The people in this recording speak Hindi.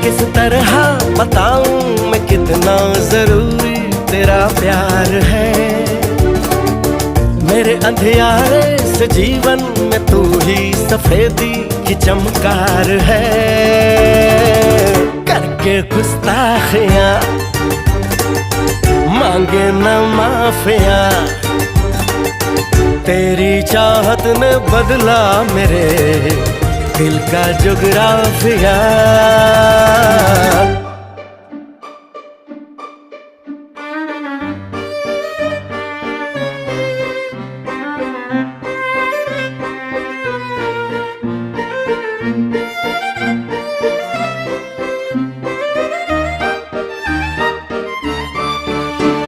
किस तरह बताऊं मैं कितना जरूरी तेरा प्यार है। मेरे अंधियारे से जीवन में तू ही सफेदी की चमकार है। करके गुस्ताखियां मांगे न माफिया, तेरी चाहत ने बदला मेरे दिल का जुगराफिया।